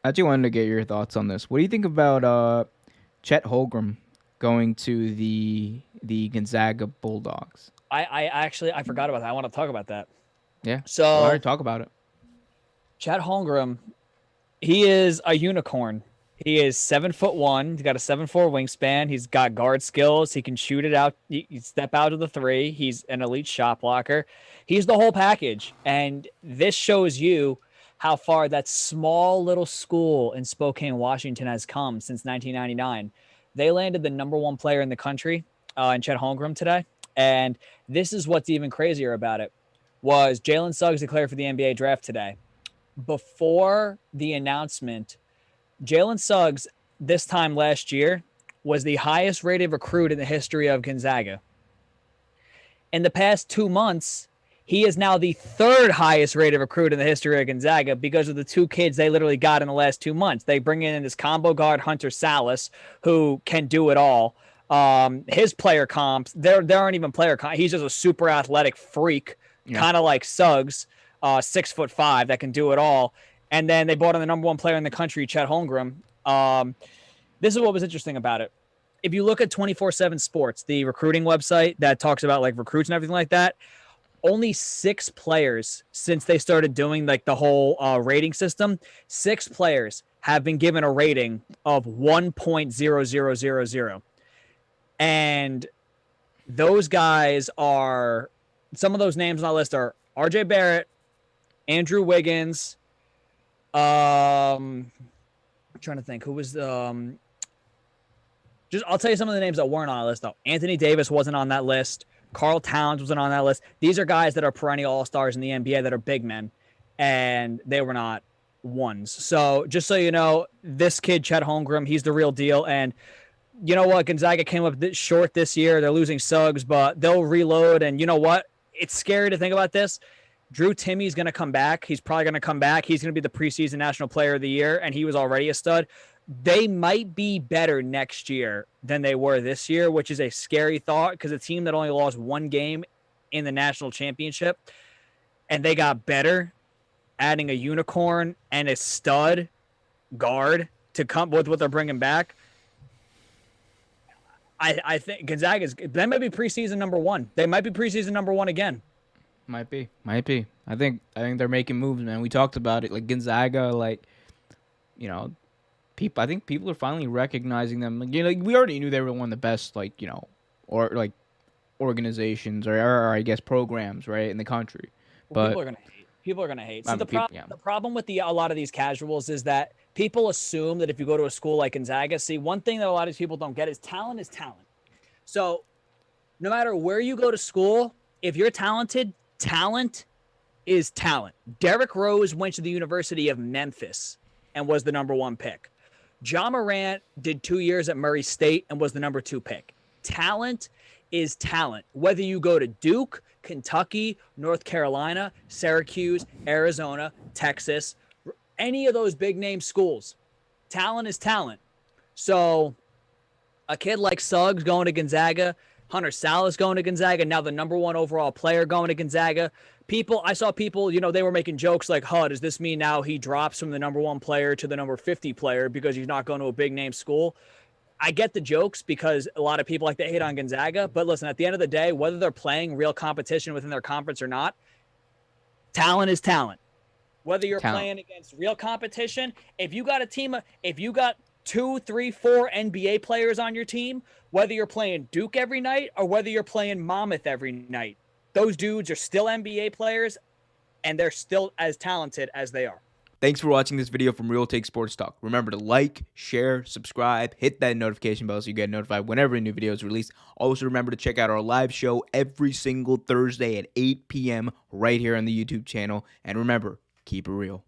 I actually wanted to get your thoughts on this. What do you think about Chet Holmgren going to the Gonzaga Bulldogs? I actually I forgot about that. I want to talk about that. Yeah, go So ahead, talk about it. Chet Holmgren, he is a unicorn. He is 7'1". He's got a 7'4" wingspan. He's got guard skills. He can shoot it out. He step out of the three. He's an elite shot blocker. He's the whole package. And this shows you how far that small little school in Spokane, Washington has come since 1999. They landed the number one player in the country in Chet Holmgren today. And this is what's even crazier about it was Jalen Suggs declared for the NBA draft today. Before the announcement, Jalen Suggs, this time last year, was the highest rated recruit in the history of Gonzaga. In the past 2 months, he is now the third highest rated recruit in the history of Gonzaga because of the two kids they literally got in the last 2 months. They bring in this combo guard, Hunter Salas, who can do it all. His player comps, there aren't even player comps. He's just a super athletic freak, Yeah, kind of like Suggs, 6'5", that can do it all. And then they brought in the number one player in the country, Chet Holmgren. This is what was interesting about it. If you look at 24/7 Sports, the recruiting website that talks about like recruits and everything like that, only 6 players since they started doing like the whole rating system, 6 players have been given a rating of 1.0000. And those guys are, some of those names on the list are RJ Barrett, Andrew Wiggins. I'm trying to think who was just I'll tell you some of the names that weren't on that list though. Anthony Davis wasn't on that list. Carl Towns wasn't on that list. These are guys that are perennial all-stars in the NBA that are big men, and they were not ones. So just so you know, this kid, Chet Holmgren, he's the real deal. And you know what? Gonzaga came up short this year. They're losing Suggs, but they'll reload. And you know what? It's scary to think about this. Drew Timmy's going to come back. He's probably going to come back. He's going to be the preseason National Player of the Year, and he was already a stud. They might be better next year than they were this year, which is a scary thought because a team that only lost one game in the national championship and they got better, adding a unicorn and a stud guard to come with what they're bringing back. I think Gonzaga's, they might be preseason number one. They might be preseason number one again. might be, might be. I think they're making moves, man. We talked about it, like Gonzaga, like you know, people. I think people are finally recognizing them. Like, like, we already knew they were one of the best, like or like organizations or I guess programs, right, in the country. Well, But people are gonna hate. People are gonna hate. I See, mean, people, yeah, the problem with a lot of these casuals is that people assume that if you go to a school like Gonzaga, see, one thing that a lot of these people don't get is talent is talent. So no matter where you go to school, if you're talented, talent is talent. Derrick Rose went to the University of Memphis and was the number one pick. John Morant did 2 years at Murray State and was the number two pick. Talent is talent. Whether you go to Duke, Kentucky, North Carolina, Syracuse, Arizona, Texas, any of those big name schools, talent is talent. So a kid like Suggs going to Gonzaga, Hunter Salas going to Gonzaga, now the number one overall player going to Gonzaga. I saw people, they were making jokes like, huh, does this mean now he drops from the number one player to the number 50 player because he's not going to a big name school? I get the jokes because a lot of people like to hate on Gonzaga. But listen, at the end of the day, whether they're playing real competition within their conference or not, talent is talent. Whether you're talent. playing against real competition, if you got a team, if you got 2, 3, 4 NBA players on your team, whether you're playing Duke every night or whether you're playing Monmouth every night, those dudes are still NBA players and they're still as talented as they are. Thanks for watching this video from Real Take Sports Talk. Remember to like, share, subscribe, hit that notification bell so you get notified whenever a new video is released. Also, remember to check out our live show every single Thursday at 8 p.m. right here on the YouTube channel. And remember, keep it real.